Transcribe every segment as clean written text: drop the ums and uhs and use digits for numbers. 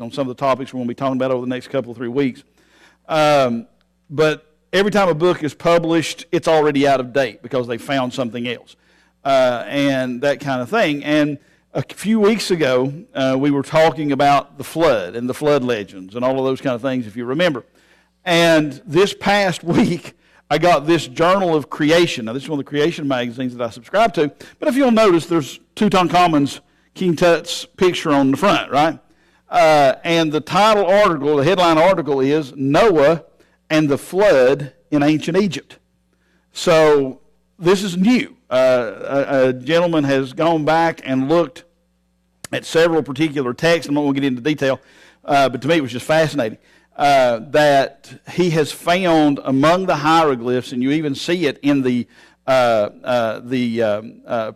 on some of the topics we're going to be talking about over the next couple of 3 weeks. But every time a book is published, it's already out of date because they found something else, and that kind of thing. And a few weeks ago, we were talking about the flood and the flood legends and all of those kind of things, if you remember. And this past week, I got this Journal of Creation. Now, this is one of the creation magazines that I subscribe to. But if you'll notice, there's Tutankhamun's, King Tut's picture on the front, right? And the title article, the headline article is Noah and the Flood in Ancient Egypt. So this is new. A gentleman has gone back and looked at several particular texts. I'm not going to get into detail, but to me it was just fascinating. That he has found among the hieroglyphs, and you even see it in the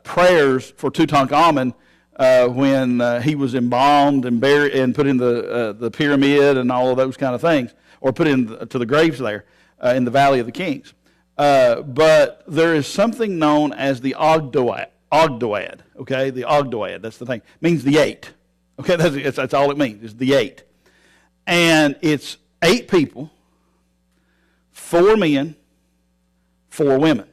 prayers for Tutankhamun when he was embalmed and buried and put in the pyramid and all of those kind of things, or put into the graves there in the Valley of the Kings. But there is something known as the Ogdoad. Okay, the Ogdoad. That's the thing. It means the 8. Okay, that's all it means. Is the 8. And it's 8 people, 4 men, 4 women.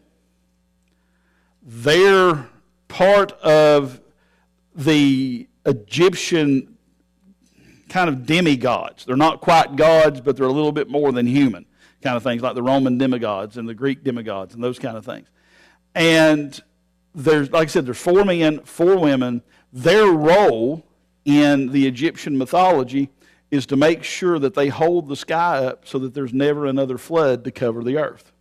They're part of the Egyptian kind of demigods. They're not quite gods, but they're a little bit more than human kind of things, like the Roman demigods and the Greek demigods and those kind of things. And there's, like I said, there's 4 men, 4 women. Their role in the Egyptian mythology is to make sure that they hold the sky up so that there's never another flood to cover the earth.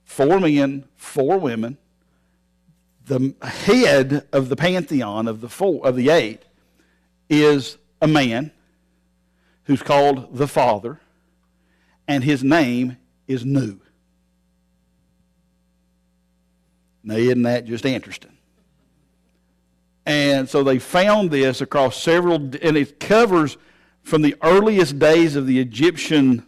4 men, 4 women. The head of the pantheon of the 8 is a man who's called the Father, and his name is Nu. Now, isn't that just interesting? And so they found this across several, and it covers from the earliest days of the Egyptian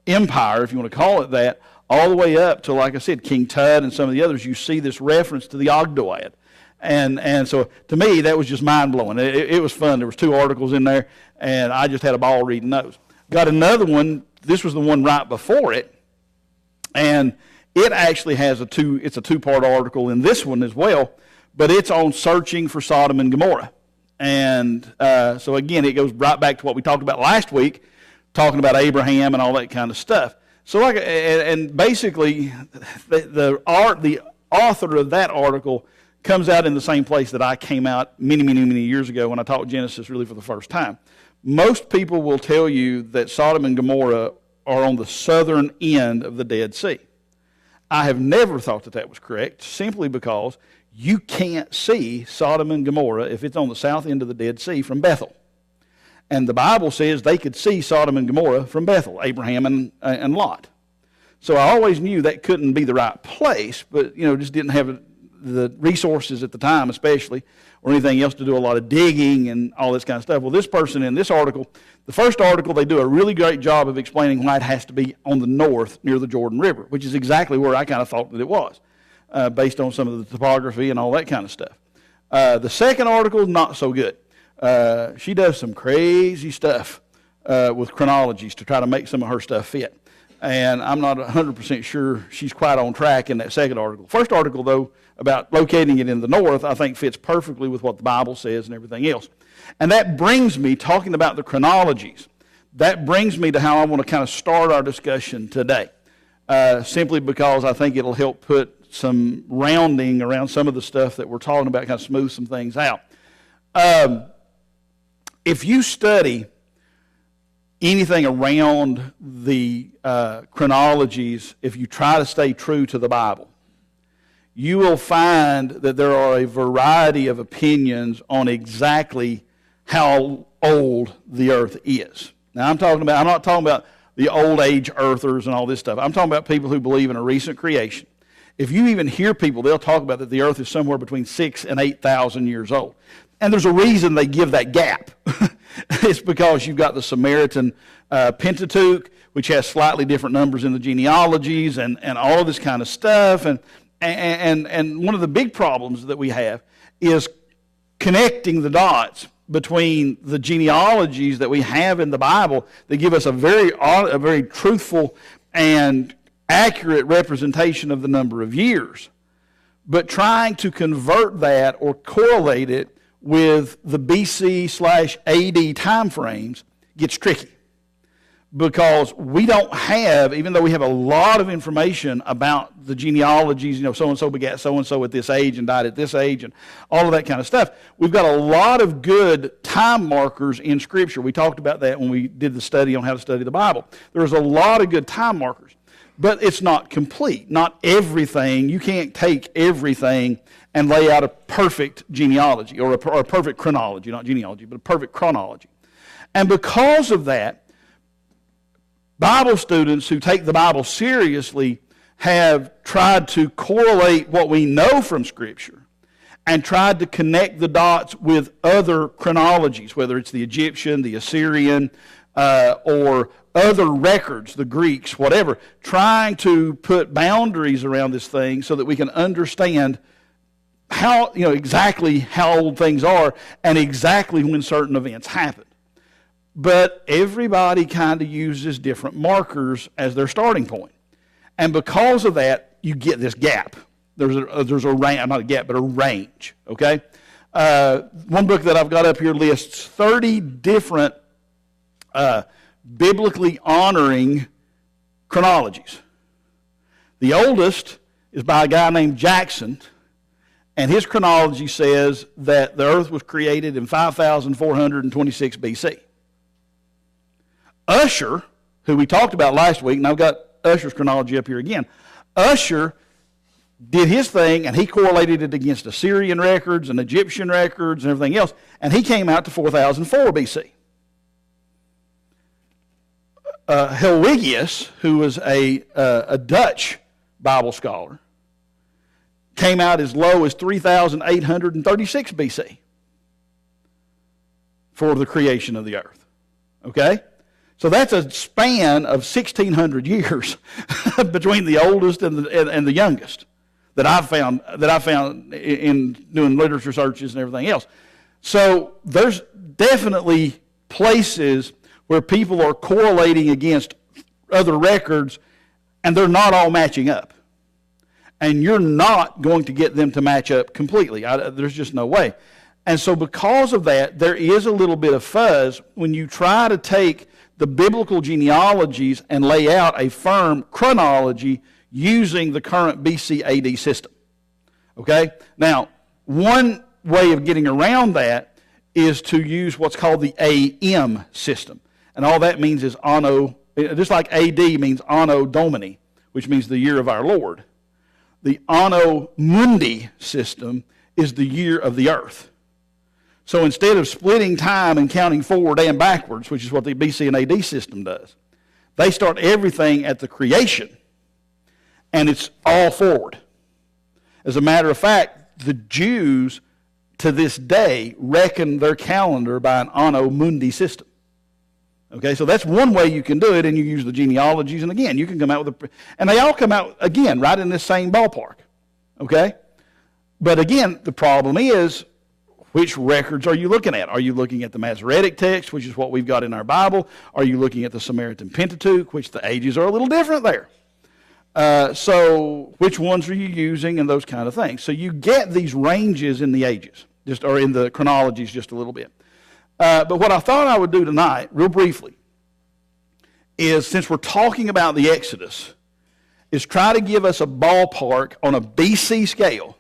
empire, if you want to call it that, all the way up to, like I said, King Tut and some of the others. You see this reference to the Ogdoad. And so to me, that was just mind-blowing. It was fun. There was 2 articles in there, and I just had a ball reading those. Got another one. This was the one right before it, and it actually has it's a 2-part article in this one as well, but it's on searching for Sodom and Gomorrah. And so again, it goes right back to what we talked about last week, talking about Abraham and all that kind of stuff. So and basically, the author of that article comes out in the same place that I came out many years ago when I taught Genesis really for the first time. Most people will tell you that Sodom and Gomorrah are on the southern end of the Dead Sea. I have never thought that was correct, simply because you can't see Sodom and Gomorrah if it's on the south end of the Dead Sea from Bethel. And the Bible says they could see Sodom and Gomorrah from Bethel, Abraham and Lot. So I always knew that couldn't be the right place, but just didn't have the resources at the time, especially, or anything else to do a lot of digging and all this kind of stuff. Well, this person in this article, the first article, they do a really great job of explaining why it has to be on the north near the Jordan River, which is exactly where I kind of thought that it was, based on some of the topography and all that kind of stuff. The second article, not so good. She does some crazy stuff with chronologies to try to make some of her stuff fit. And I'm not 100% sure she's quite on track in that second article. First article, though, about locating it in the north, I think fits perfectly with what the Bible says and everything else. And that brings me, talking about the chronologies, that brings me to how I want to kind of start our discussion today. Simply because I think it'll help put some rounding around some of the stuff that we're talking about, kind of smooth some things out. If you study anything around the chronologies, if you try to stay true to the Bible, you will find that there are a variety of opinions on exactly how old the earth is. Now, I'm not talking about the old age earthers and all this stuff. I'm talking about people who believe in a recent creation. If you even hear people, they'll talk about that the earth is somewhere between 6,000 and 8,000 years old. And there's a reason they give that gap. It's because you've got the Samaritan Pentateuch, which has slightly different numbers in the genealogies and all of this kind of stuff. And one of the big problems that we have is connecting the dots between the genealogies that we have in the Bible that give us a very truthful and accurate representation of the number of years. But trying to convert that or correlate it with the BC/AD time frames gets tricky. Because we don't have, even though we have a lot of information about the genealogies, so-and-so begat so-and-so at this age and died at this age and all of that kind of stuff, we've got a lot of good time markers in Scripture. We talked about that when we did the study on how to study the Bible. There's a lot of good time markers, but it's not complete. Not everything, you can't take everything and lay out a perfect genealogy or a perfect chronology, not genealogy, but a perfect chronology. And because of that, Bible students who take the Bible seriously have tried to correlate what we know from Scripture and tried to connect the dots with other chronologies, whether it's the Egyptian, the Assyrian, or other records, the Greeks, whatever, trying to put boundaries around this thing so that we can understand how, exactly how old things are and exactly when certain events happen. But everybody kind of uses different markers as their starting point. And because of that, you get this gap. There's a range, not a gap, but a range, okay? One book that I've got up here lists 30 different biblically honoring chronologies. The oldest is by a guy named Jackson, and his chronology says that the earth was created in 5,426 BC. Ussher, who we talked about last week, and I've got Ussher's chronology up here again. Ussher did his thing, and he correlated it against Assyrian records and Egyptian records and everything else, and he came out to 4004 BC. Helwigius, who was a Dutch Bible scholar, came out as low as 3,836 BC for the creation of the earth. Okay? So that's a span of 1,600 years between the oldest and the youngest that I've found in doing literature searches and everything else. So there's definitely places where people are correlating against other records and they're not all matching up. And you're not going to get them to match up completely. There's just no way. And so because of that, there is a little bit of fuzz when you try to take the biblical genealogies and lay out a firm chronology using the current BC AD system. Okay? Now, one way of getting around that is to use what's called the AM system. And all that means is anno, just like AD means anno Domini, which means the year of our Lord. The anno mundi system is the year of the earth. So instead of splitting time and counting forward and backwards, which is what the BC and AD system does, they start everything at the creation, and it's all forward. As a matter of fact, the Jews to this day reckon their calendar by an anno mundi system. Okay, so that's one way you can do it, and you use the genealogies, and again, you can come out with and they all come out, again, right in this same ballpark. Okay? But again, the problem is, which records are you looking at? Are you looking at the Masoretic text, which is what we've got in our Bible? Are you looking at the Samaritan Pentateuch, which the ages are a little different there? So which ones are you using and those kind of things? So you get these ranges in the ages, or in the chronologies just a little bit. But what I thought I would do tonight, real briefly, is since we're talking about the Exodus, is try to give us a ballpark on a BC scale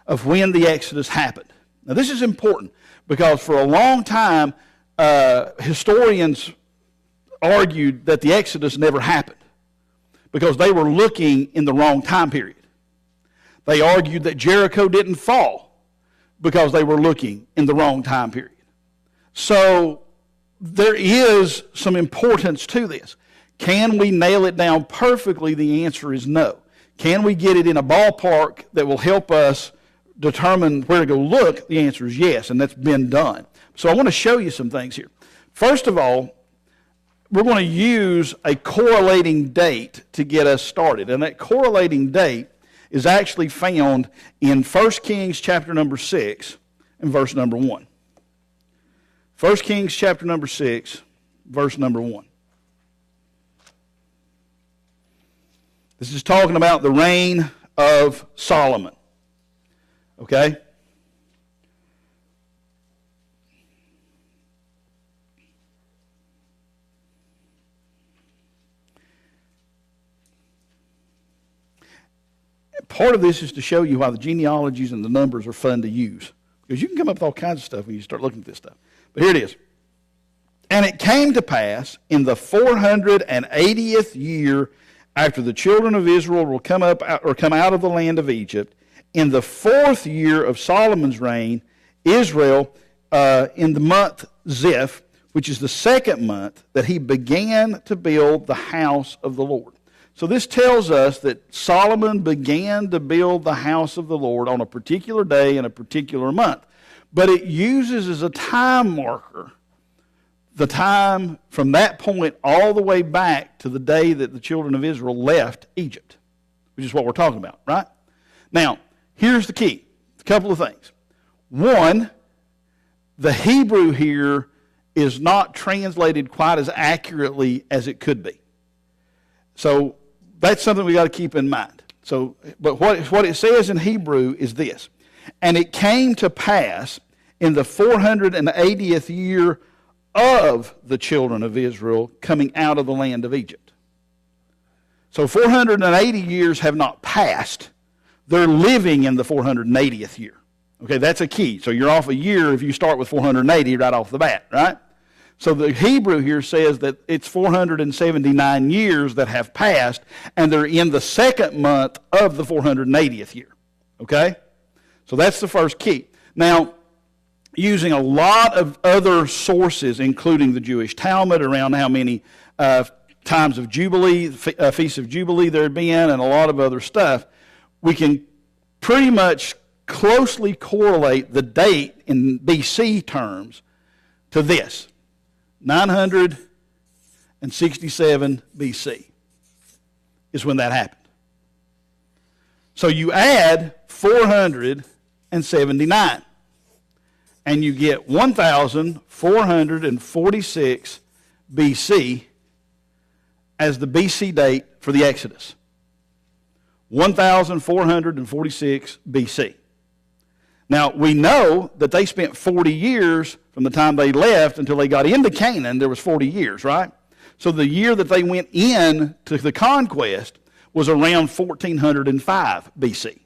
of when the Exodus happened. Now, this is important because for a long time, historians argued that the Exodus never happened because they were looking in the wrong time period. They argued that Jericho didn't fall because they were looking in the wrong time period. So there is some importance to this. Can we nail it down perfectly? The answer is no. Can we get it in a ballpark that will help us determine where to go look? The answer is yes, and that's been done. So I want to show you some things here. First of all, we're going to use a correlating date to get us started. And that correlating date is actually found in 1 Kings chapter number 6 and verse number 1. 1 Kings chapter number 6, verse number 1. This is talking about the reign of Solomon. Okay? Part of this is to show you why the genealogies and the numbers are fun to use. Because you can come up with all kinds of stuff when you start looking at this stuff. But here it is. And it came to pass in the 480th year after the children of Israel will come out of the land of Egypt, in the 4th year of Solomon's reign, Israel, in the month Ziph, which is the 2nd month, that he began to build the house of the Lord. So this tells us that Solomon began to build the house of the Lord on a particular day in a particular month. But it uses as a time marker the time from that point all the way back to the day that the children of Israel left Egypt, which is what we're talking about, right? Now, here's the key. A couple of things. One, the Hebrew here is not translated quite as accurately as it could be. So that's something we got to keep in mind. So, but what it says in Hebrew is this: and it came to pass in the 480th year of the children of Israel coming out of the land of Egypt. So 480 years have not passed. They're living in the 480th year. Okay, that's a key. So you're off a year if you start with 480 right off the bat, right? So the Hebrew here says that it's 479 years that have passed, and they're in the 2nd month of the 480th year. Okay? So that's the first key. Now, using a lot of other sources, including the Jewish Talmud, around how many times of Jubilee, Feasts of Jubilee there had been, and a lot of other stuff, we can pretty much closely correlate the date in BC terms to this: 967 BC is when that happened. So you add 479, and you get 1446 BC as the BC date for the Exodus. 1446 BC. Now, we know that they spent 40 years from the time they left until they got into Canaan. There was 40 years, right? So the year that they went in to the conquest was around 1405 BC.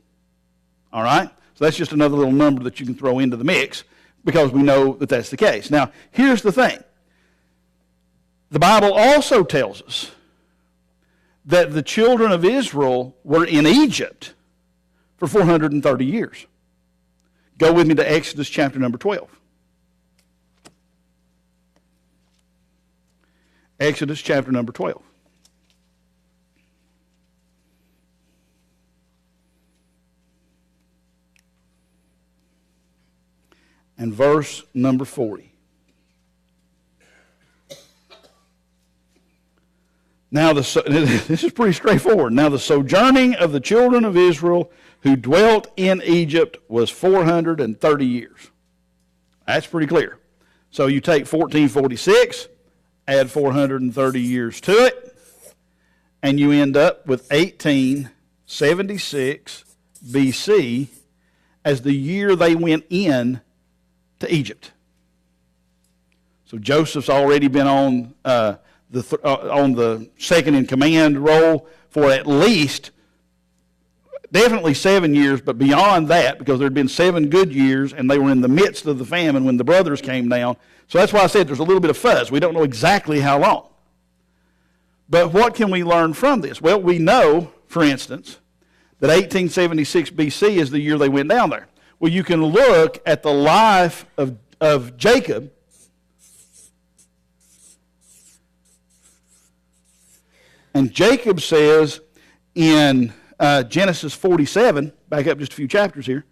All right? So that's just another little number that you can throw into the mix because we know that that's the case. Now, here's the thing. The Bible also tells us that the children of Israel were in Egypt for 430 years. Go with me to Exodus chapter number 12. Exodus chapter number 12. And verse number 40. Now, this is pretty straightforward. Now, the sojourning of the children of Israel who dwelt in Egypt was 430 years. That's pretty clear. So you take 1446, add 430 years to it, and you end up with 1876 BC as the year they went in to Egypt. So Joseph's already been on the second in command role for at least, definitely 7 years, but beyond that, because there had been 7 good years and they were in the midst of the famine when the brothers came down. So that's why I said there's a little bit of fuzz. We don't know exactly how long. But what can we learn from this? Well, we know, for instance, that 1876 BC is the year they went down there. Well, you can look at the life of Jacob. And Jacob says in Genesis 47, back up just a few chapters here,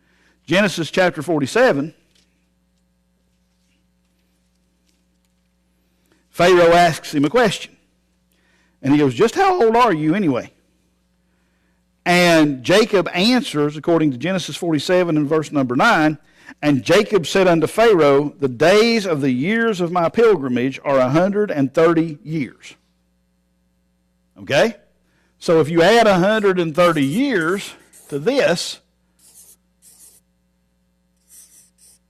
Genesis chapter 47, Pharaoh asks him a question. And he goes, just how old are you anyway? And Jacob answers, according to Genesis 47 and verse number 9, And Jacob said unto Pharaoh, the days of the years of my pilgrimage are 130 years. Okay? So if you add 130 years to this,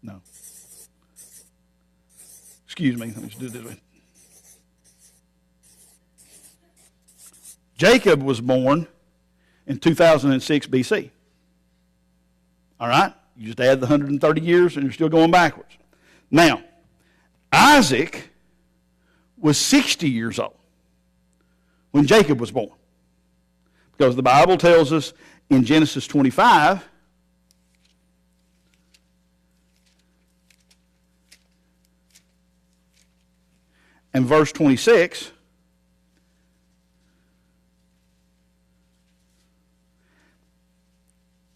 no. Excuse me, let me just do it this way. Jacob was born in 2006 BC. All right? You just add the 130 years and you're still going backwards. Now, Isaac was 60 years old when Jacob was born. Because the Bible tells us in Genesis 25, and verse 26,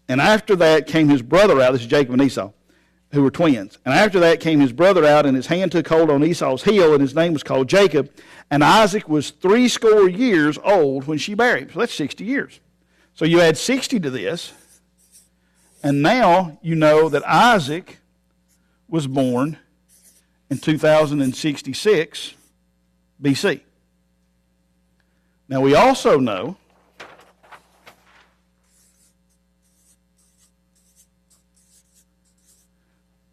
and after that came his brother out. This is Jacob and Esau, who were twins. And after that came his brother out, and his hand took hold on Esau's heel, and his name was called Jacob. And Isaac was 80 years old when she bare him. So that's 60 years. So you add 60 to this, and now you know that Isaac was born in 2066 BC. Now we also know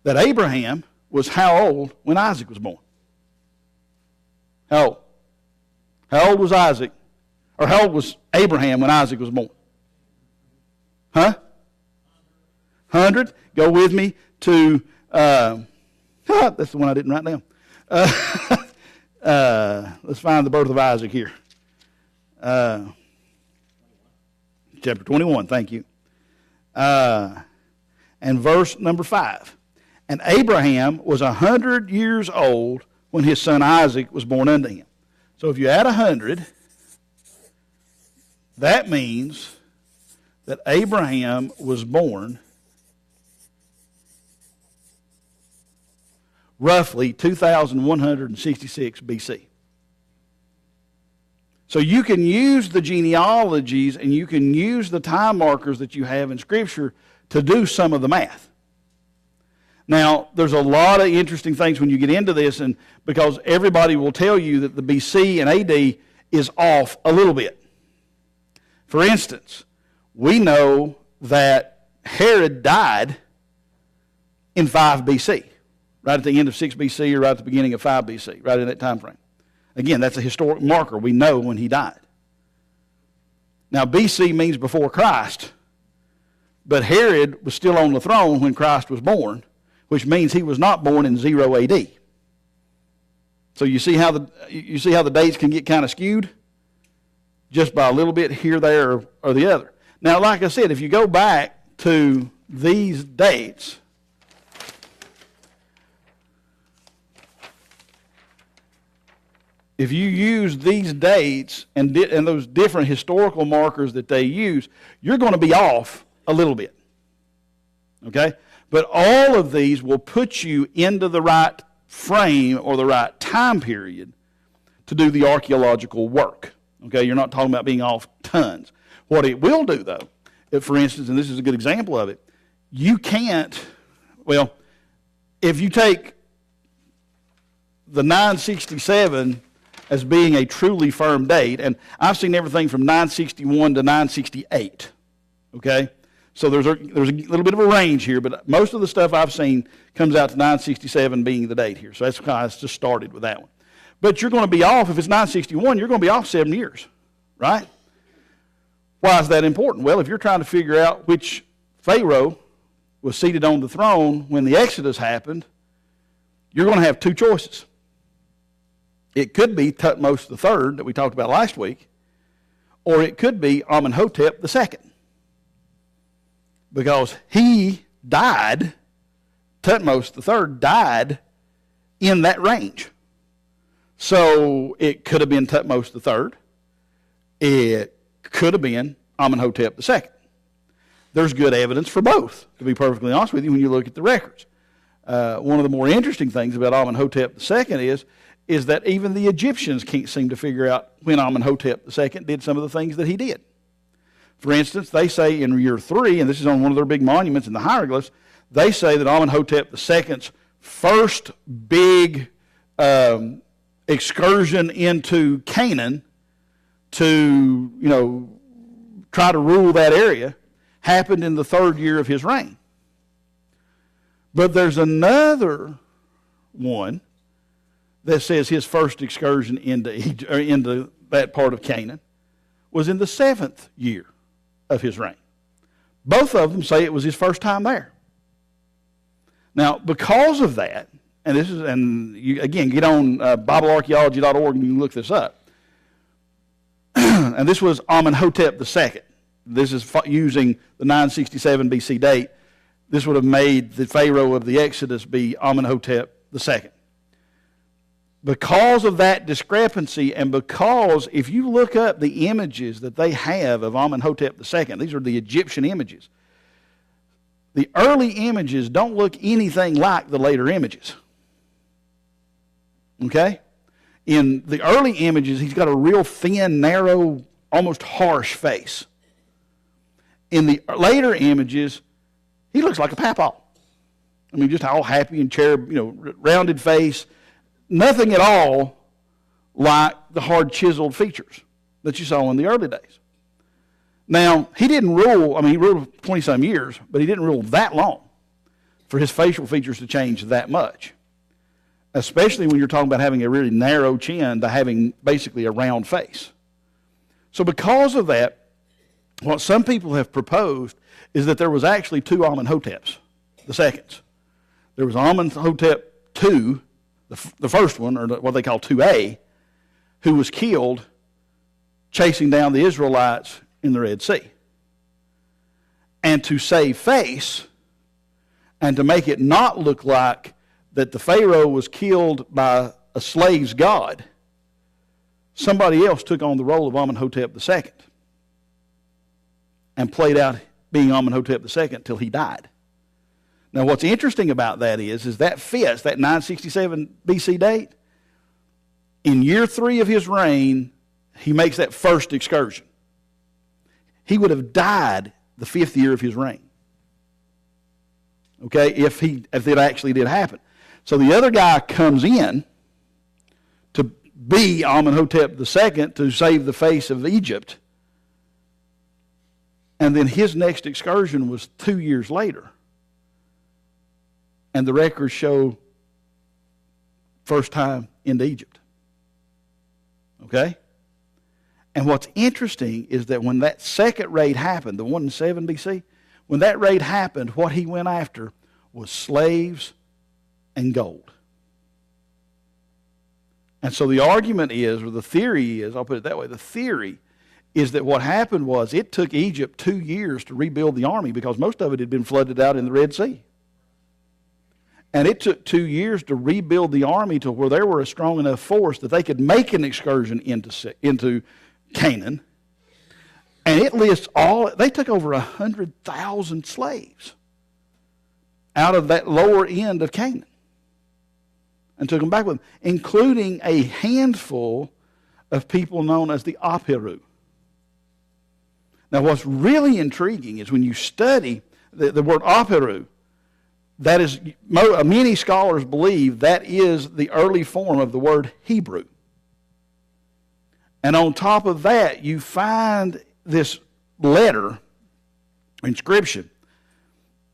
that Abraham was how old when Isaac was born? How old? How old was Isaac? Or how old was Abraham when Isaac was born? Huh? 100? Go with me to, that's the one I didn't write down. Let's find the birth of Isaac here. Chapter 21, thank you. And verse number 5. And Abraham was 100 years old when his son Isaac was born unto him. So if you add 100, that means that Abraham was born roughly 2166 BC. So you can use the genealogies and you can use the time markers that you have in Scripture to do some of the math. Now, there's a lot of interesting things when you get into this, and because everybody will tell you that the BC and AD is off a little bit. For instance, we know that Herod died in 5 BC, right at the end of 6 BC or right at the beginning of 5 BC, right in that time frame. Again, that's a historic marker. We know when he died. Now, BC means before Christ, but Herod was still on the throne when Christ was born, which means he was not born in 0 AD. So you see how the dates can get kind of skewed? Just by a little bit here, there, or the other. Now, like I said, if you go back to these dates, if you use these dates and those different historical markers that they use, you're going to be off a little bit. Okay? But all of these will put you into the right frame or the right time period to do the archaeological work. Okay, you're not talking about being off tons. What it will do, though, if, for instance, and this is a good example of it, you can't, well, if you take the 967 as being a truly firm date, and I've seen everything from 961 to 968, okay? So there's a little bit of a range here, but most of the stuff I've seen comes out to 967 being the date here. So that's why I just started with that one. But you're going to be off, if it's 961, you're going to be off 7 years, right? Why is that important? Well, if you're trying to figure out which Pharaoh was seated on the throne when the Exodus happened, you're going to have two choices. It could be Thutmose III that we talked about last week, or it could be Amenhotep II. Because he died, Thutmose III died in that range. So it could have been Thutmose III. It could have been Amenhotep II. There's good evidence for both, to be perfectly honest with you, when you look at the records. One of the more interesting things about Amenhotep II is that even the Egyptians can't seem to figure out when Amenhotep II did some of the things that he did. For instance, they say in year 3, and this is on one of their big monuments in the hieroglyphs, they say that Amenhotep II's first big excursion into Canaan to, try to rule that area happened in the 3rd year of his reign. But there's another one that says his first excursion into that part of Canaan was in the 7th year of his reign. Both of them say it was his first time there. Now, because of that, and you, again, get on BibleArchaeology.org and you can look this up. And this was Amenhotep II. This is using the 967 BC date. This would have made the Pharaoh of the Exodus be Amenhotep II. Because of that discrepancy, and because if you look up the images that they have of Amenhotep II, these are the Egyptian images. The early images don't look anything like the later images. Okay? In the early images, he's got a real thin, narrow, almost harsh face. In the later images, he looks like a papaw. I mean, just all happy and cherub, rounded face. Nothing at all like the hard chiseled features that you saw in the early days. Now, he didn't rule, he ruled 20-some years, but he didn't rule that long for his facial features to change that much. Especially when you're talking about having a really narrow chin to having basically a round face. So because of that, what some people have proposed is that there was actually 2 Amenhoteps, the seconds. There was Amenhotep II, the first one, or what they call 2A, who was killed chasing down the Israelites in the Red Sea. And to save face, and to make it not look like that the Pharaoh was killed by a slave's god, somebody else took on the role of Amenhotep II and played out being Amenhotep II till he died. Now, what's interesting about that is that fits, that 967 BC date. In year 3 of his reign, he makes that first excursion. He would have died the 5th year of his reign. Okay, if it actually did happen. So the other guy comes in to be Amenhotep II to save the face of Egypt. And then his next excursion was 2 years later. And the records show first time into Egypt. Okay? And what's interesting is that when that second raid happened, the one in 7 BC, when that raid happened, what he went after was slaves and gold. And so the argument is, or the theory is, I'll put it that way, the theory is that what happened was it took Egypt 2 years to rebuild the army because most of it had been flooded out in the Red Sea. And it took 2 years to rebuild the army to where there were a strong enough force that they could make an excursion into Canaan. And it lists they took over 100,000 slaves out of that lower end of Canaan and took them back with them, including a handful of people known as the Apiru. Now, what's really intriguing is when you study the word Apiru, that is, many scholars believe that is the early form of the word Hebrew. And on top of that, you find this letter, inscription,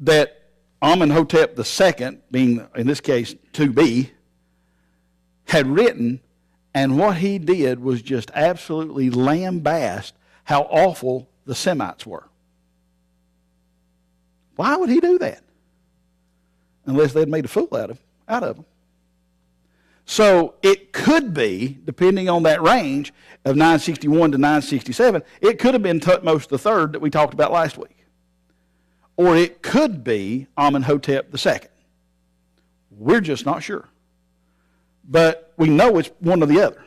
that Amenhotep II, being in this case 2B, had written, and what he did was just absolutely lambast how awful the Semites were. Why would he do that? Unless they'd made a fool out of them. So it could be, depending on that range of 961 to 967, it could have been Thutmose III that we talked about last week. Or it could be Amenhotep II. We're just not sure. But we know it's one or the other.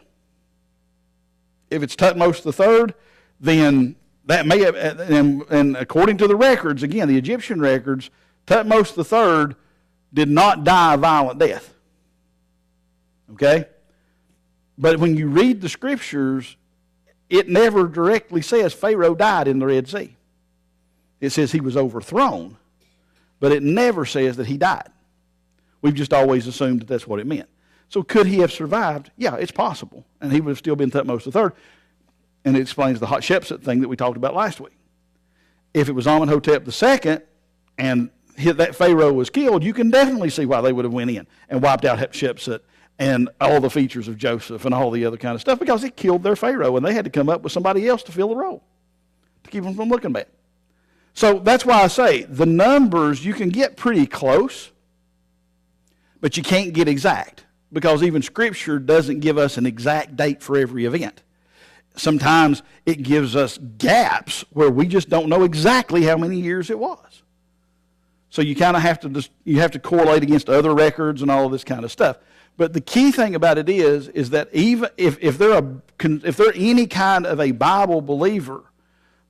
If it's Thutmose III, then that may have, and according to the records, again, the Egyptian records, Thutmose III did not die a violent death. Okay? But when you read the scriptures, it never directly says Pharaoh died in the Red Sea. It says he was overthrown, but it never says that he died. We've just always assumed that that's what it meant. So could he have survived? Yeah, it's possible. And he would have still been Thutmose III. And it explains the Hatshepsut thing that we talked about last week. If it was Amenhotep II and that Pharaoh was killed, you can definitely see why they would have went in and wiped out Hatshepsut and all the features of Joseph and all the other kind of stuff, because it killed their Pharaoh and they had to come up with somebody else to fill the role to keep them from looking bad. So that's why I say the numbers, you can get pretty close, but you can't get exact, because even Scripture doesn't give us an exact date for every event. Sometimes it gives us gaps where we just don't know exactly how many years it was. So you kind of have to correlate against other records and all of this kind of stuff. But the key thing about it is that even if they're any kind of a Bible believer,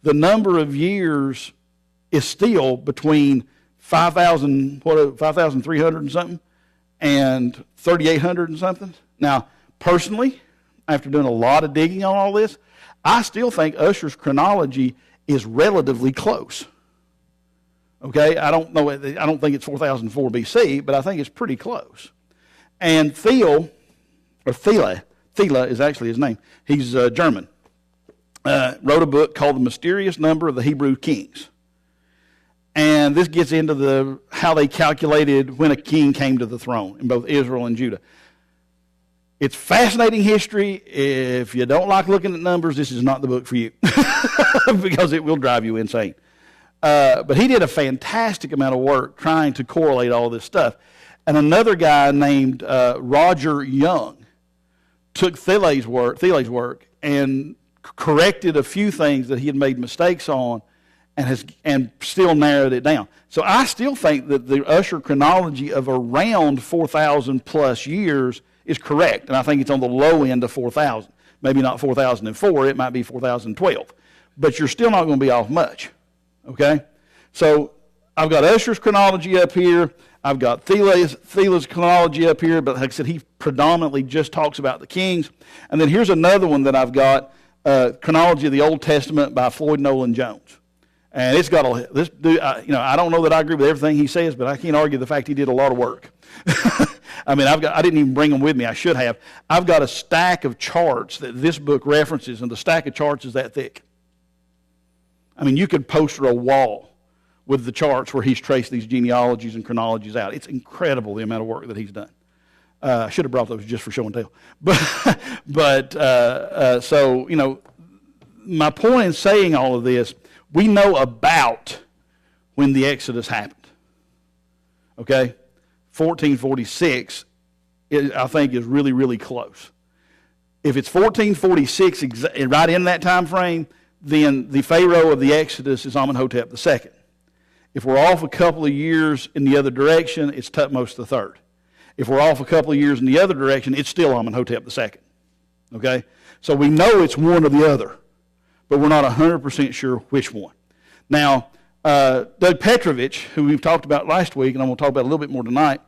the number of years is still between 5,300 and something and 3,800 and something. Now, personally, after doing a lot of digging on all this, I still think Ussher's chronology is relatively close. Okay, I don't think it's 4004 BC, but I think it's pretty close. And Thiele is actually his name. He's German. Wrote a book called The Mysterious Number of the Hebrew Kings. And this gets into how they calculated when a king came to the throne in both Israel and Judah. It's fascinating history. If you don't like looking at numbers, this is not the book for you because it will drive you insane. But he did a fantastic amount of work trying to correlate all this stuff. And another guy named Roger Young took Thiele's work and corrected a few things that he had made mistakes on and still narrowed it down. So I still think that the Ussher chronology of around 4,000 plus years is correct, and I think it's on the low end of 4,000. Maybe not 4,004, it might be 4,012. But you're still not going to be off much, okay? So I've got Ussher's chronology up here. I've got Thiele's chronology up here, but like I said, he predominantly just talks about the kings. And then here's another one that I've got, Chronology of the Old Testament by Floyd Nolan Jones. And it's got this dude, I don't know that I agree with everything he says, but I can't argue the fact he did a lot of work. I mean, I didn't even bring them with me. I should have. I've got a stack of charts that this book references, and the stack of charts is that thick. I mean, you could poster a wall with the charts where he's traced these genealogies and chronologies out. It's incredible the amount of work that he's done. I should have brought those just for show and tell. So, my point in saying all of this, we know about when the Exodus happened. Okay? 1446, I think, is really, really close. If it's 1446, right in that time frame, then the Pharaoh of the Exodus is Amenhotep II. If we're off a couple of years in the other direction, it's Thutmose III. If we're off a couple of years in the other direction, it's still Amenhotep II. Okay? So we know it's one or the other, but we're not 100% sure which one. Now, Doug Petrovich, who we've talked about last week, and I'm going to talk about a little bit more tonight,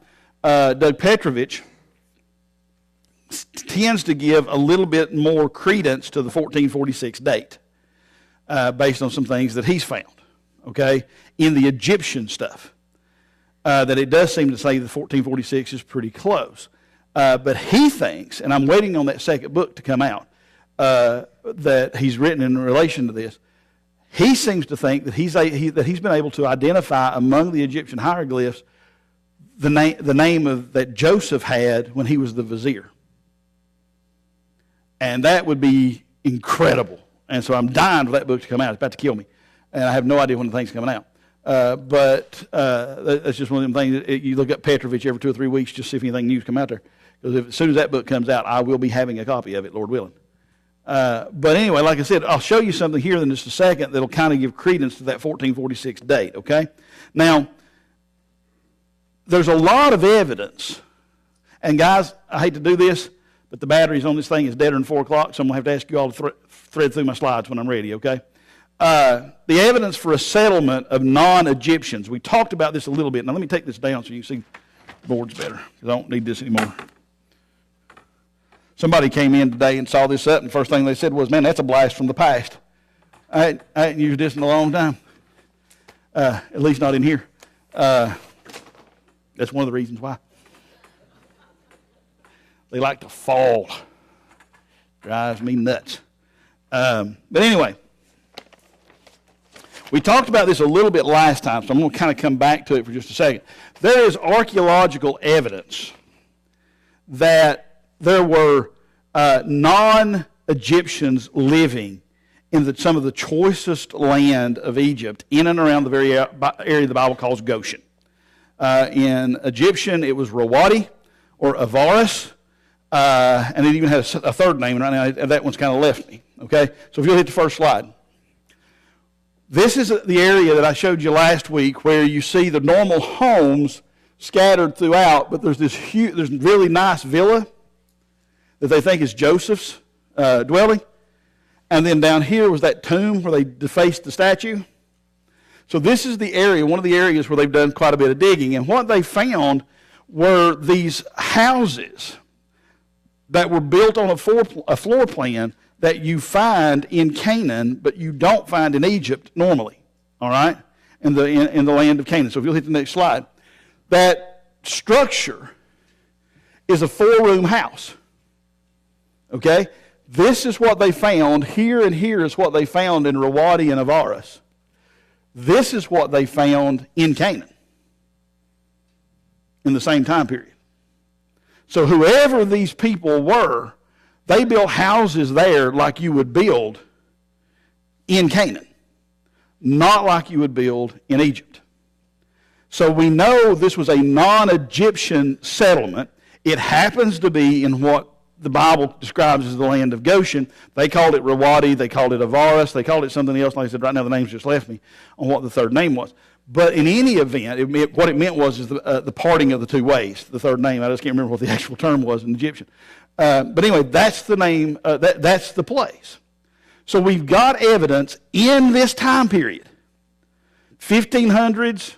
Doug Petrovich tends to give a little bit more credence to the 1446 date based on some things that he's found, okay, in the Egyptian stuff. That it does seem to say that 1446 is pretty close. But he thinks, and I'm waiting on that second book to come out, that he's written in relation to this, he seems to think that he's been able to identify among the Egyptian hieroglyphs the name that Joseph had when he was the vizier. And that would be incredible. And so I'm dying for that book to come out. It's about to kill me. And I have no idea when the thing's coming out. But that's just one of them things. You look up Petrovich every 2 or 3 weeks just to see if anything new's come out there. Because as soon as that book comes out, I will be having a copy of it, Lord willing. But anyway, like I said, I'll show you something here in just a second that'll kind of give credence to that 1446 date, okay? Now, there's a lot of evidence. And guys, I hate to do this, but the batteries on this thing is deader than 4 o'clock, so I'm going to have to ask you all to thread through my slides when I'm ready, okay? The evidence for a settlement of non-Egyptians. We talked about this a little bit. Now, let me take this down so you can see the boards better, because I don't need this anymore. Somebody came in today and saw this up, and the first thing they said was, man, that's a blast from the past. I hadn't used this in a long time, at least not in here. That's one of the reasons why. They like to fall. Drives me nuts. But anyway, we talked about this a little bit last time, so I'm going to kind of come back to it for just a second. There is archaeological evidence that there were non-Egyptians living in some of the choicest land of Egypt, in and around the very area the Bible calls Goshen. In Egyptian, it was Rawadi or Avaris, and it even has a third name right now, and that one's kind of left me. Okay, so if you'll hit the first slide. This is the area that I showed you last week where you see the normal homes scattered throughout, but there's this really nice villa that they think is Joseph's dwelling. And then down here was that tomb where they defaced the statue. So this is the area, one of the areas where they've done quite a bit of digging. And what they found were these houses that were built on a floor plan that you find in Canaan, but you don't find in Egypt normally, all right, in the land of Canaan. So if you'll hit the next slide. That structure is a 4-room house, okay? This is what they found here, and here is what they found in Rawadi and Avaris. This is what they found in Canaan in the same time period. So whoever these people were, they built houses there like you would build in Canaan, not like you would build in Egypt. So we know this was a non-Egyptian settlement. It happens to be in what the Bible describes as the land of Goshen. They called it Rawadi, they called it Avaris, they called it something else. Like I said, right now the names just left me on what the third name was. But in any event, what it meant was the parting of the two ways, the third name. I just can't remember what the actual term was in Egyptian. But anyway, that's the name, that's the place. So we've got evidence in this time period, 1500s,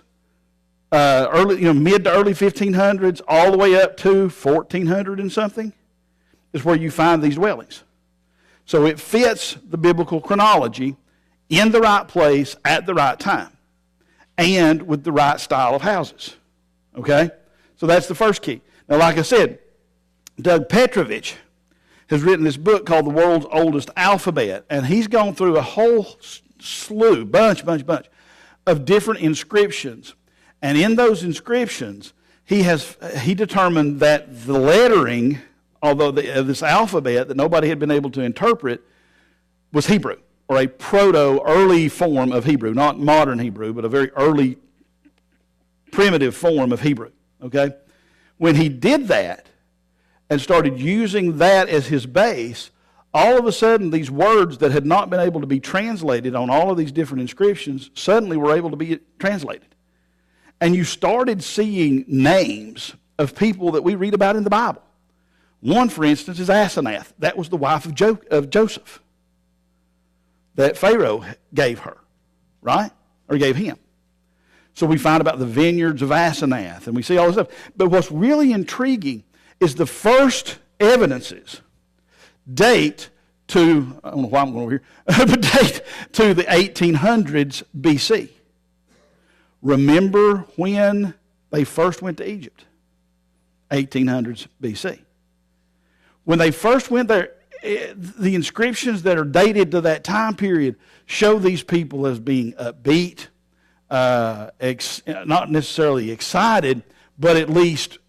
mid to early 1500s, all the way up to 1400 and something, is where you find these dwellings. So it fits the biblical chronology in the right place at the right time and with the right style of houses. Okay? So that's the first key. Now, like I said, Doug Petrovich has written this book called The World's Oldest Alphabet, and he's gone through a whole slew, bunch of different inscriptions. And in those inscriptions, he determined that the lettering, although this alphabet that nobody had been able to interpret, was Hebrew, or a early form of Hebrew, not modern Hebrew, but a very early primitive form of Hebrew. Okay? When he did that and started using that as his base, all of a sudden these words that had not been able to be translated on all of these different inscriptions suddenly were able to be translated. And you started seeing names of people that we read about in the Bible. One, for instance, is Asenath. That was the wife of Joseph that Pharaoh gave her, right? Or gave him. So we find about the vineyards of Asenath, and we see all this stuff. But what's really intriguing is the first evidences date to, I don't know why I'm going over here, but date to the 1800s BC. Remember when they first went to Egypt? 1800s BC. When they first went there, the inscriptions that are dated to that time period show these people as being upbeat, not necessarily excited, but at least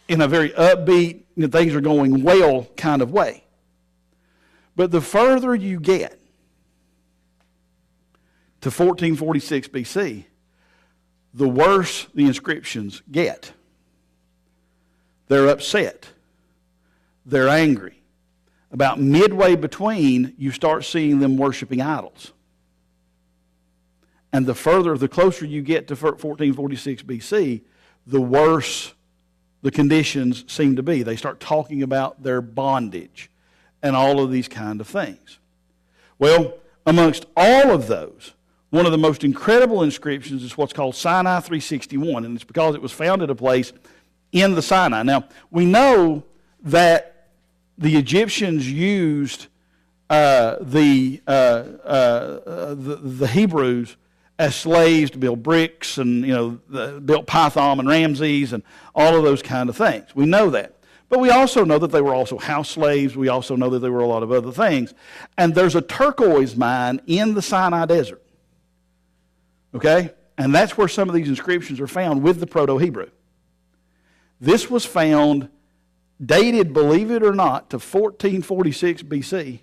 in a very upbeat, things are going well kind of way. But the further you get to 1446 BC, the worse the inscriptions get. They're upset. They're angry. About midway between, you start seeing them worshiping idols. And the closer you get to 1446 BC, the worse the conditions seem to be. They start talking about their bondage and all of these kind of things. Well, amongst all of those, one of the most incredible inscriptions is what's called Sinai 361, and it's because it was found at a place in the Sinai. Now, we know that the Egyptians used the Hebrews as slaves to build bricks and, built Pithom and Ramses and all of those kind of things. We know that. But we also know that they were also house slaves. We also know that there were a lot of other things. And there's a turquoise mine in the Sinai Desert. Okay? And that's where some of these inscriptions are found with the Proto-Hebrew. This was found, dated, believe it or not, to 1446 BC.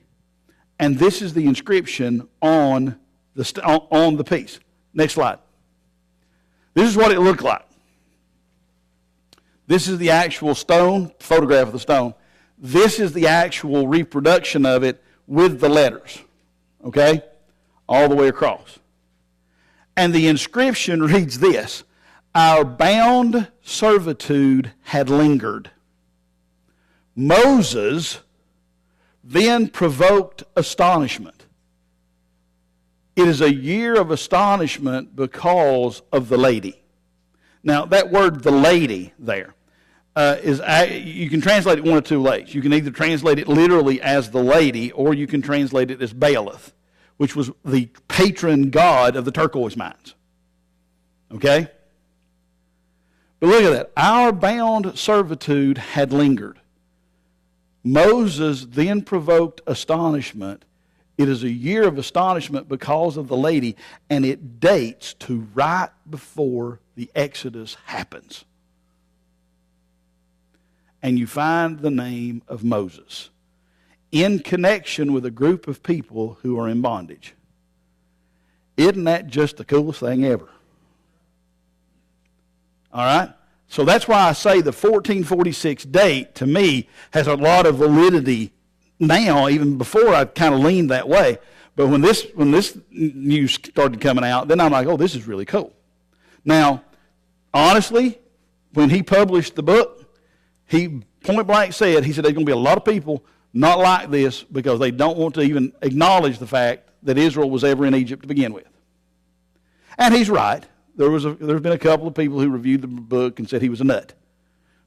And this is the inscription on the piece. Next slide. This is what it looked like. This is the actual stone, photograph of the stone. This is the actual reproduction of it with the letters. Okay? All the way across. And the inscription reads this: "Our bound servitude had lingered. Moses then provoked astonishment." It is a year of astonishment because of the lady. Now, that word, the lady, there, you can translate it one of two ways. You can either translate it literally as the lady, or you can translate it as Baalath, which was the patron god of the turquoise mines. Okay? But look at that. Our bound servitude had lingered. Moses then provoked astonishment. It is a year of astonishment because of the lady, and it dates to right before the Exodus happens. And you find the name of Moses in connection with a group of people who are in bondage. Isn't that just the coolest thing ever? All right? So that's why I say the 1446 date, to me, has a lot of validity now, even before I kind of leaned that way. But when this news started coming out, then I'm like, oh, this is really cool. Now, honestly, when he published the book, he point blank said, he said there's going to be a lot of people not like this because they don't want to even acknowledge the fact that Israel was ever in Egypt to begin with. And he's right. There's been a couple of people who reviewed the book and said he was a nut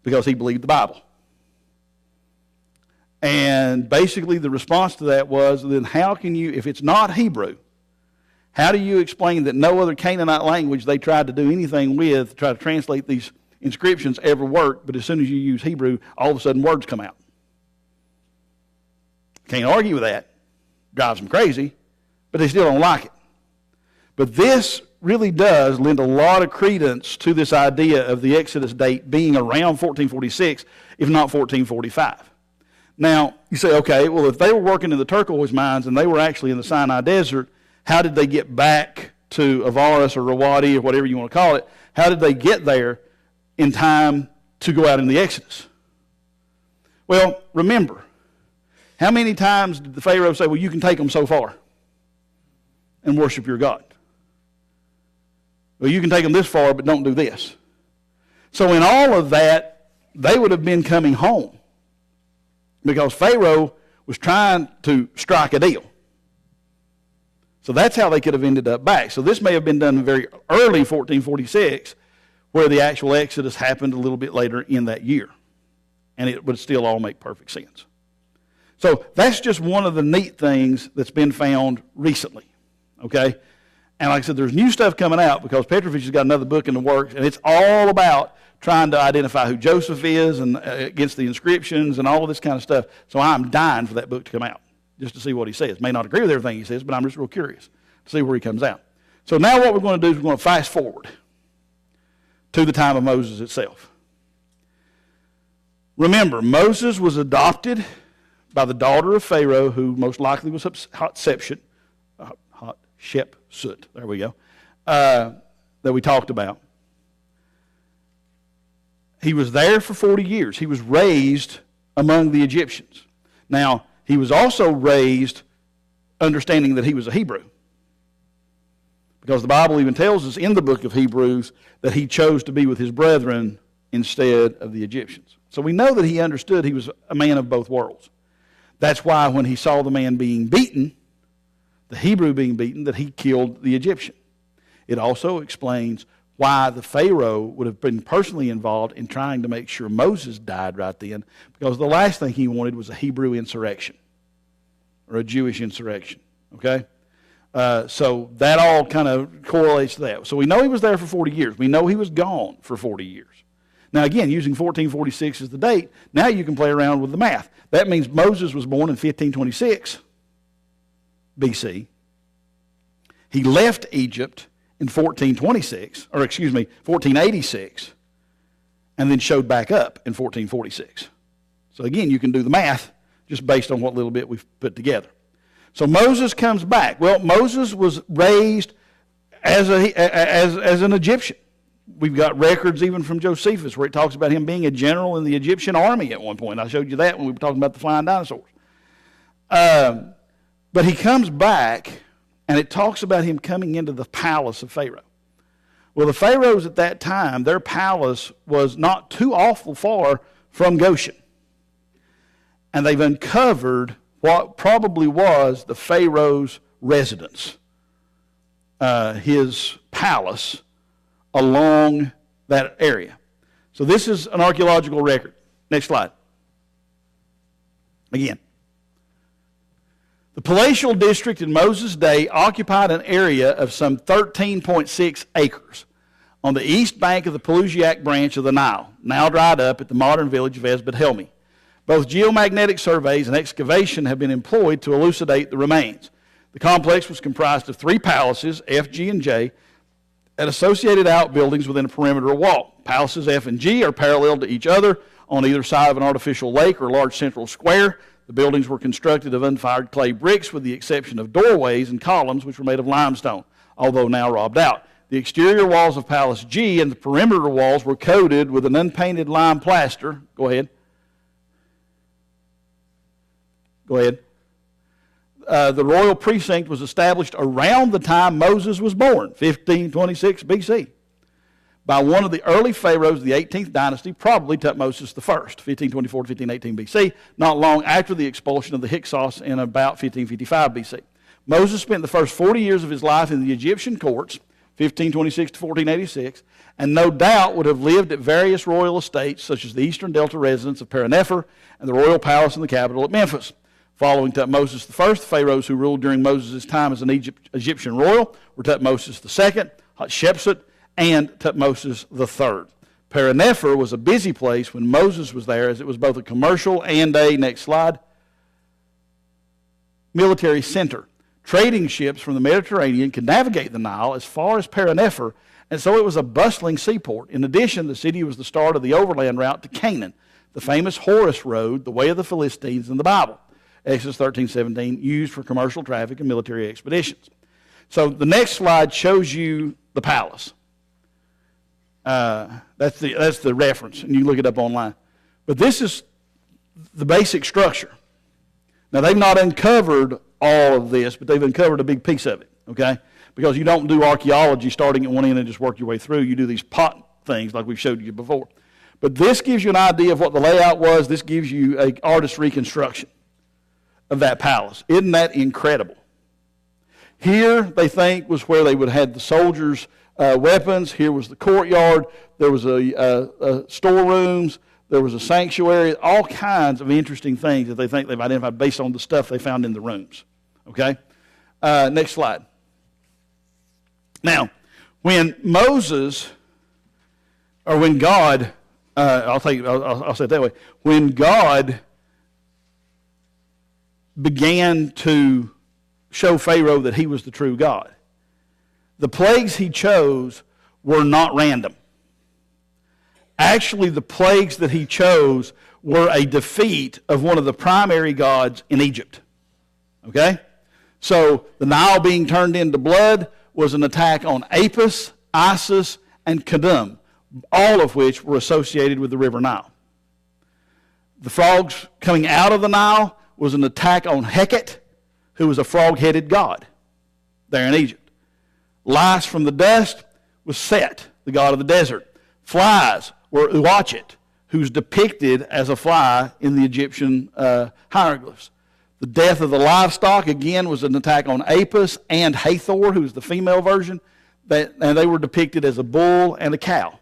because he believed the Bible. And basically the response to that was, then how can you, if it's not Hebrew, how do you explain that no other Canaanite language they tried to do anything with, to try to translate these inscriptions, ever worked, but as soon as you use Hebrew, all of a sudden words come out? Can't argue with that. Drives them crazy, but they still don't like it. But this really does lend a lot of credence to this idea of the Exodus date being around 1446, if not 1445. Now, you say, okay, well, if they were working in the turquoise mines and they were actually in the Sinai Desert, how did they get back to Avaris or Rawadi or whatever you want to call it? How did they get there in time to go out in the Exodus? Well, remember, how many times did the Pharaoh say, well, you can take them so far and worship your God? Well, you can take them this far, but don't do this. So in all of that, they would have been coming home because Pharaoh was trying to strike a deal. So that's how they could have ended up back. So this may have been done very early, 1446, where the actual Exodus happened a little bit later in that year. And it would still all make perfect sense. So that's just one of the neat things that's been found recently. Okay? And like I said, there's new stuff coming out because Petrovic has got another book in the works, and it's all about trying to identify who Joseph is and against the inscriptions and all of this kind of stuff. So I'm dying for that book to come out just to see what he says. May not agree with everything he says, but I'm just real curious to see where he comes out. So now what we're going to do is we're going to fast forward to the time of Moses itself. Remember, Moses was adopted by the daughter of Pharaoh, who most likely was Hatshepsut. There we go. That we talked about. He was there for 40 years. He was raised among the Egyptians. Now, he was also raised understanding that he was a Hebrew. Because the Bible even tells us in the book of Hebrews that he chose to be with his brethren instead of the Egyptians. So we know that he understood he was a man of both worlds. That's why when he saw the man being beaten, the Hebrew being beaten, that he killed the Egyptian. It also explains why the Pharaoh would have been personally involved in trying to make sure Moses died right then, because the last thing he wanted was a Hebrew insurrection or a Jewish insurrection. Okay? So that all kind of correlates to that. So we know he was there for 40 years. We know he was gone for 40 years. Now, again, using 1446 as the date, now you can play around with the math. That means Moses was born in 1526 BC. He left Egypt in 1486, and then showed back up in 1446. So again, you can do the math just based on what little bit we've put together. So Moses comes back. Well, Moses was raised as an Egyptian. We've got records even from Josephus where it talks about him being a general in the Egyptian army at one point. I showed you that when we were talking about the flying dinosaurs. But he comes back, and it talks about him coming into the palace of Pharaoh. Well, the pharaohs at that time, their palace was not too awful far from Goshen. And they've uncovered what probably was the pharaoh's residence, his palace, along that area. So this is an archaeological record. Next slide. Again. The palatial district in Moses' day occupied an area of some 13.6 acres on the east bank of the Pelusiac branch of the Nile, now dried up at the modern village of Esbet Helmi. Both geomagnetic surveys and excavation have been employed to elucidate the remains. The complex was comprised of 3 palaces, F, G, and J, and associated outbuildings within a perimeter wall. Palaces F and G are parallel to each other on either side of an artificial lake or large central square. The buildings were constructed of unfired clay bricks with the exception of doorways and columns, which were made of limestone, although now robbed out. The exterior walls of Palace G and the perimeter walls were coated with an unpainted lime plaster. Go ahead. The royal precinct was established around the time Moses was born, 1526 BC, by one of the early pharaohs of the 18th dynasty, probably Tutmosis I, 1524 to 1518 BC, not long after the expulsion of the Hyksos in about 1555 BC. Moses spent the first 40 years of his life in the Egyptian courts, 1526 to 1486, and no doubt would have lived at various royal estates, such as the Eastern Delta residence of Paranepher and the royal palace in the capital at Memphis. Following Tutmosis I, the pharaohs who ruled during Moses' time as an Egyptian royal were Tutmosis II, Hatshepsut, and Tutmosis III. Paranepher was a busy place when Moses was there, as it was both a commercial and a, next slide, military center. Trading ships from the Mediterranean could navigate the Nile as far as Paranepher, and so it was a bustling seaport. In addition, the city was the start of the overland route to Canaan, the famous Horus Road, the way of the Philistines in the Bible. Exodus 13:17, used for commercial traffic and military expeditions. So the next slide shows you the palace. That's the reference, and you can look it up online. But this is the basic structure. Now, they've not uncovered all of this, but they've uncovered a big piece of it, okay? Because you don't do archaeology starting at one end and just work your way through. You do these pot things like we've showed you before. But this gives you an idea of what the layout was. This gives you an artist's reconstruction of that palace. Isn't that incredible? Here, they think, was where they would have had the soldiers' weapons. Here was the courtyard. There was a storerooms. There was a sanctuary. All kinds of interesting things that they think they've identified based on the stuff they found in the rooms. Okay? Next slide. Now, when Moses, or when God, I'll say it that way, when God began to show Pharaoh that he was the true God, the plagues he chose were not random. Actually, the plagues that he chose were a defeat of one of the primary gods in Egypt. Okay? So, the Nile being turned into blood was an attack on Apis, Isis, and Kadum, all of which were associated with the river Nile. The frogs coming out of the Nile was an attack on Heket, who was a frog-headed god there in Egypt. Lice from the dust was Set, the god of the desert. Flies were Uatchet, who's depicted as a fly in the Egyptian hieroglyphs. The death of the livestock, again, was an attack on Apis and Hathor, who's the female version, and they were depicted as a bull and a cow.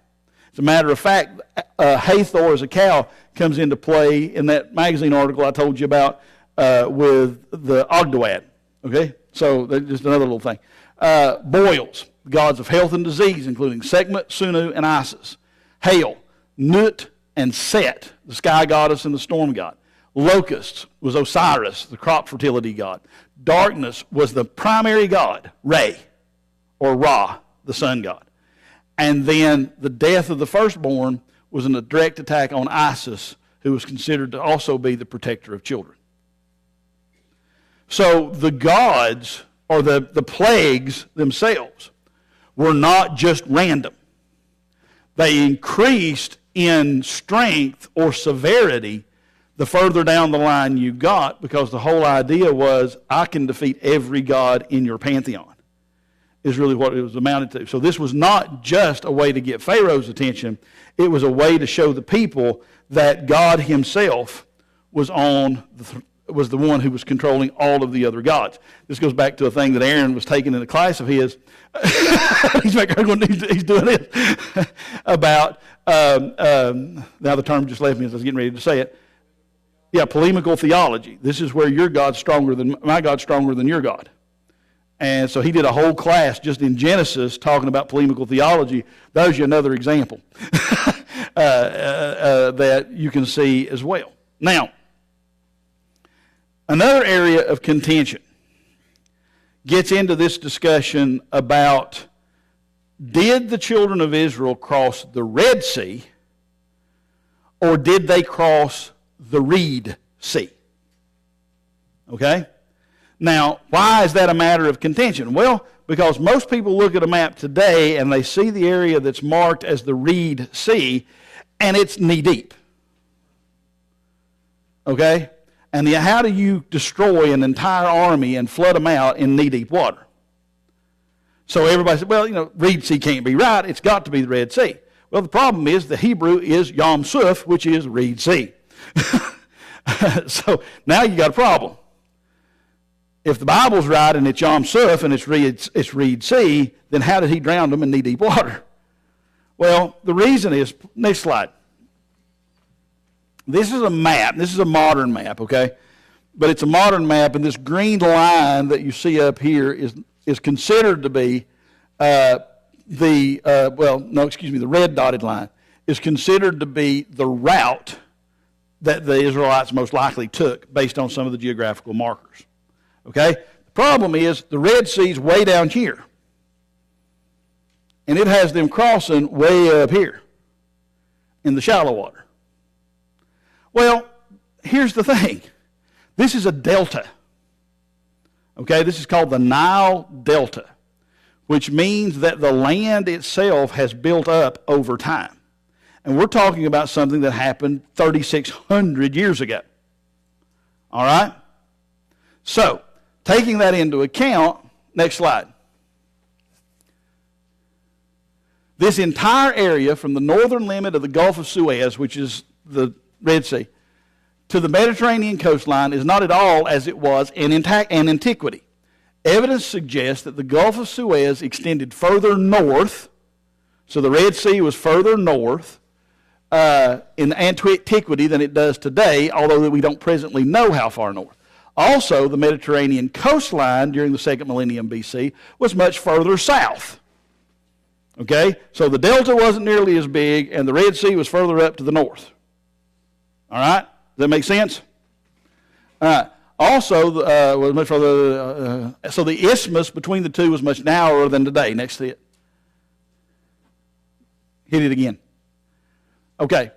As a matter of fact, Hathor as a cow comes into play in that magazine article I told you about with the Ogdoad. Okay? So that's just another little thing. Boils, gods of health and disease, including Sekhmet, Sunu, and Isis. Hail, Nut and Set, the sky goddess and the storm god. Locusts was Osiris, the crop fertility god. Darkness was the primary god, Re, or Ra, the sun god. And then the death of the firstborn was a direct attack on Isis, who was considered to also be the protector of children. So the gods, or the plagues themselves, were not just random. They increased in strength or severity the further down the line you got, because the whole idea was, I can defeat every god in your pantheon, is really what it was amounted to. So this was not just a way to get Pharaoh's attention. It was a way to show the people that God himself was was the one who was controlling all of the other gods. This goes back to a thing that Aaron was taking in a class of his. He's doing this about, now the term just left me as I was getting ready to say it. Yeah, polemical theology. This is where your God's stronger than, my God's stronger than your God. And so he did a whole class just in Genesis talking about polemical theology. There's another example that you can see as well. Now, another area of contention gets into this discussion about, did the children of Israel cross the Red Sea, or did they cross the Reed Sea? Okay? Now, why is that a matter of contention? Well, because most people look at a map today and they see the area that's marked as the Reed Sea, and it's knee-deep. Okay? And how do you destroy an entire army and flood them out in knee-deep water? So everybody said, well, Reed Sea can't be right. It's got to be the Red Sea. Well, the problem is the Hebrew is Yam Suf, which is Reed Sea. So now you got a problem. If the Bible's right and it's Yam Suf and it's Reed Sea, then how did he drown them in knee-deep water? Well, the reason is, next slide. This is a map. This is a modern map, okay? But it's a modern map, and this green line that you see up here is considered to be the red dotted line is considered to be the route that the Israelites most likely took based on some of the geographical markers. Okay? The problem is the Red Sea's way down here. And it has them crossing way up here in the shallow water. Well, here's the thing. This is a delta. Okay? This is called the Nile Delta, which means that the land itself has built up over time. And we're talking about something that happened 3,600 years ago. All right? So, taking that into account, next slide. This entire area from the northern limit of the Gulf of Suez, which is the Red Sea, to the Mediterranean coastline is not at all as it was in antiquity. Evidence suggests that the Gulf of Suez extended further north, so the Red Sea was further north in antiquity than it does today, although we don't presently know how far north. Also, the Mediterranean coastline during the 2nd millennium BC was much further south. Okay? So the delta wasn't nearly as big, and the Red Sea was further up to the north. All right? Does that make sense? All right. Also, was much further, so the isthmus between the two was much narrower than today. Next to it. Hit it again. Okay.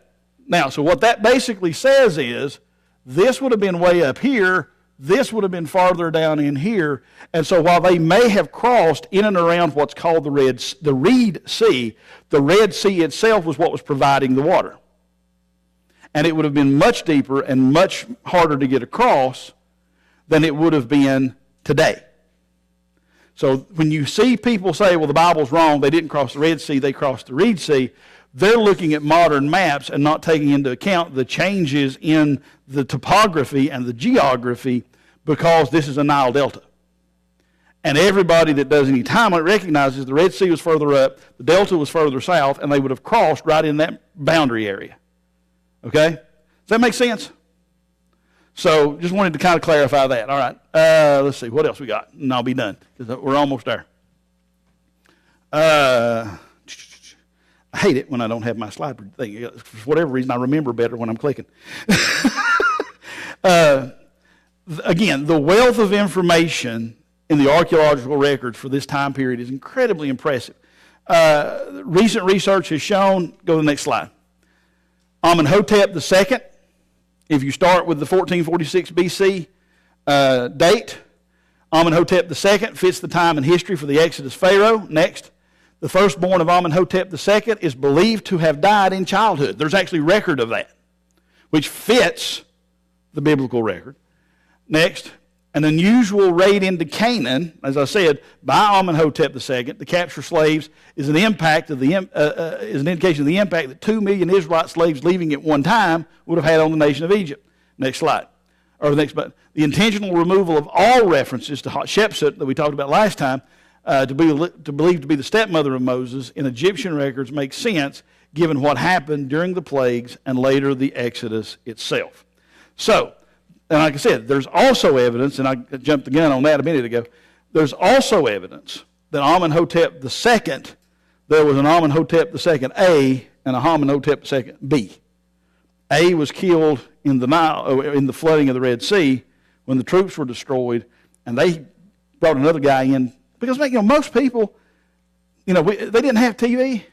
Now, so what that basically says is, this would have been way up here, this would have been farther down in here, and so while they may have crossed in and around what's called the Reed Sea, the Red Sea itself was what was providing the water. And it would have been much deeper and much harder to get across than it would have been today. So when you see people say, well, the Bible's wrong, they didn't cross the Red Sea, they crossed the Reed Sea, they're looking at modern maps and not taking into account the changes in the topography and the geography, because this is a Nile Delta. And everybody that does any time on it recognizes the Red Sea was further up, the Delta was further south, and they would have crossed right in that boundary area. Okay? Does that make sense? So just wanted to kind of clarify that. All right. Let's see. What else we got? And I'll be done because we're almost there. I hate it when I don't have my slide thing. For whatever reason, I remember better when I'm clicking. Again, the wealth of information in the archaeological records for this time period is incredibly impressive. Recent research has shown, go to the next slide, Amenhotep II, if you start with the 1446 BC date, Amenhotep II fits the time and history for the Exodus Pharaoh. Next, the firstborn of Amenhotep II is believed to have died in childhood. There's actually record of that, which fits the biblical record. Next, an unusual raid into Canaan, as I said, by Amenhotep II to capture slaves is an impact of is an indication of the impact that 2 million Israelite slaves leaving at one time would have had on the nation of Egypt. Next slide. Or the next button. The intentional removal of all references to Hatshepsut that we talked about last time, to believe to be the stepmother of Moses in Egyptian records makes sense given what happened during the plagues and later the Exodus itself. So, and like I said, there's also evidence, and I jumped the gun on that a minute ago, there's also evidence that Amenhotep II, there was an Amenhotep II-A and a Amenhotep II-B. A was killed in the Nile, in the flooding of the Red Sea when the troops were destroyed, and they brought another guy in. Because most people, they didn't have TV.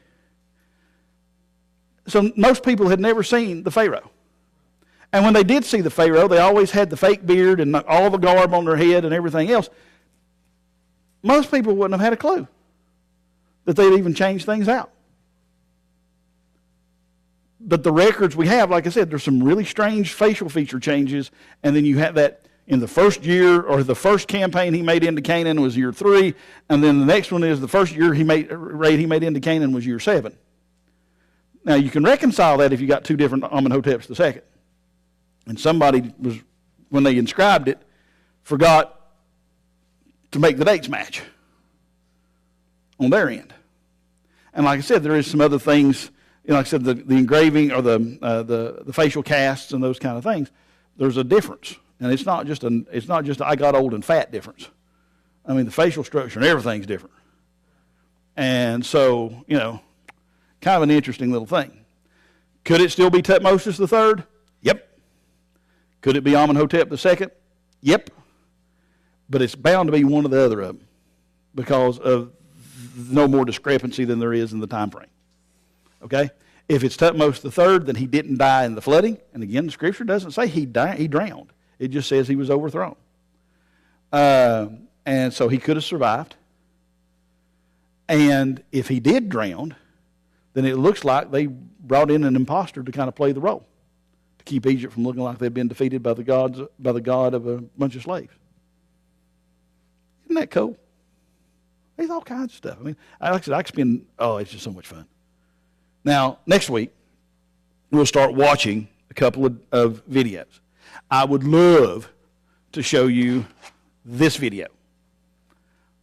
So most people had never seen the Pharaoh. And when they did see the Pharaoh, they always had the fake beard and all the garb on their head and everything else. Most people wouldn't have had a clue that they'd even changed things out. But the records we have, like I said, there's some really strange facial feature changes, and then you have that in the first year, or the first campaign he made into Canaan was year 3, and then the next one is the first year raid he made into Canaan was year 7. Now you can reconcile that if you got two different Amenhoteps II. And somebody was, when they inscribed it, forgot to make the dates match on their end. And like I said, there is some other things, like I said, the engraving or the facial casts and those kind of things. There's a difference, and it's not just I got old and fat difference. I mean, the facial structure and everything's different. And so, kind of an interesting little thing. Could it still be Tutmosis III? Yep. Could it be Amenhotep II? Yep. But it's bound to be one or the other of them because of no more discrepancy than there is in the time frame. Okay? If it's Tutmosis III, then he didn't die in the flooding. And again, the scripture doesn't say he drowned. It just says he was overthrown. And so he could have survived. And if he did drown, then it looks like they brought in an imposter to kind of play the role, to keep Egypt from looking like they'd been defeated by the god of a bunch of slaves. Isn't that cool? There's all kinds of stuff. I mean, like I said, it's just so much fun. Now, next week, we'll start watching a couple of videos. I would love to show you this video,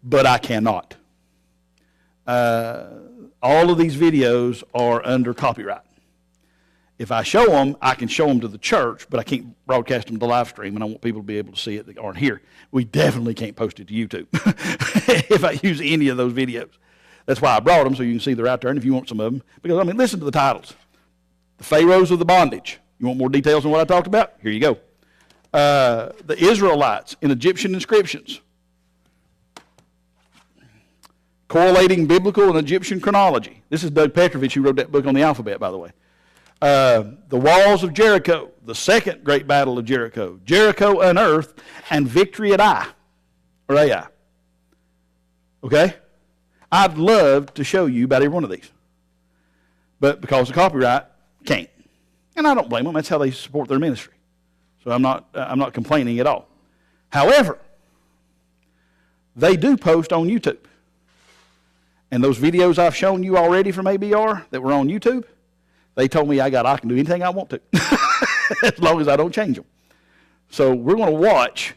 but I cannot. All of these videos are under copyright. If I show them, I can show them to the church, but I can't broadcast them to live stream, and I want people to be able to see it that aren't here. We definitely can't post it to YouTube if I use any of those videos. That's why I brought them, so you can see they're out there, and if you want some of them. Because, listen to the titles. The Pharaohs of the Bondage. You want more details on what I talked about? Here you go. The Israelites in Egyptian inscriptions. Correlating biblical and Egyptian chronology. This is Doug Petrovich who wrote that book on the alphabet, by the way. The Walls of Jericho, the second great battle of Jericho, Jericho unearthed, and victory at Ai, or Ai. Okay? I'd love to show you about every one of these. But because of copyright, can't. And I don't blame them. That's how they support their ministry. So I'm not complaining at all. However, they do post on YouTube. And those videos I've shown you already from ABR that were on YouTube, they told me I can do anything I want to, as long as I don't change them. So we're going to watch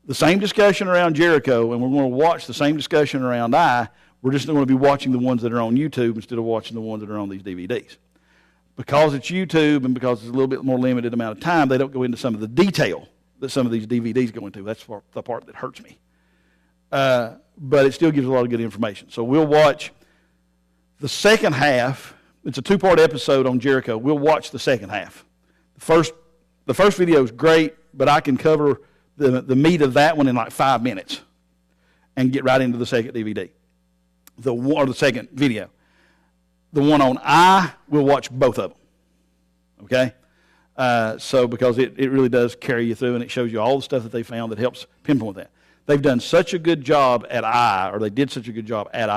the same discussion around Jericho, and we're going to watch the same discussion around Ai. We're just going to be watching the ones that are on YouTube instead of watching the ones that are on these DVDs. because it's YouTube and because it's a little bit more limited amount of time, they don't go into some of the detail that some of these DVDs go into. That's the part that hurts me. But it still gives a lot of good information. So we'll watch the second half. It's a 2-part episode on Jericho. We'll watch the second half. The first video is great, but I can cover the meat of that one in like 5 minutes and get right into the second DVD, the second video. The one on we'll watch both of them. Okay? So because it really does carry you through, and it shows you all the stuff that they found that helps pinpoint that. They've done such a good job at or they did such a good job at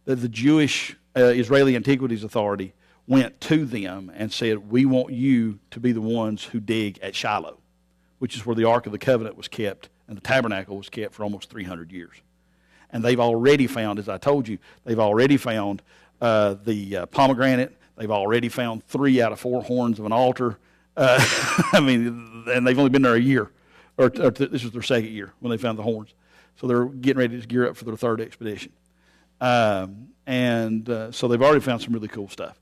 that the Jewish Israeli Antiquities Authority went to them and said, we want you to be the ones who dig at Shiloh, which is where the Ark of the Covenant was kept and the tabernacle was kept for almost 300 years. And they've already found, as I told you, they've already found the pomegranate. They've already found 3 out of 4 horns of an altar. I mean, and they've only been there a year. Or this was their second year when they found the horns. So they're getting ready to gear up for their third expedition. So they've already found some really cool stuff.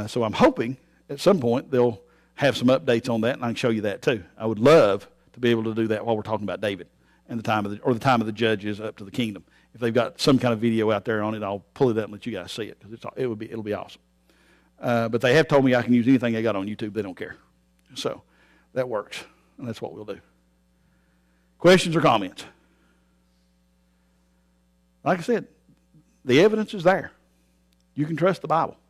So I'm hoping at some point they'll have some updates on that, and I can show you that too. I would love to be able to do that while we're talking about David and the time of the judges up to the kingdom. If they've got some kind of video out there on it, I'll pull it up and let you guys see it because it'll be awesome. But they have told me I can use anything they got on YouTube. They don't care. So that works, and that's what we'll do. Questions or comments? Like I said, the evidence is there. You can trust the Bible.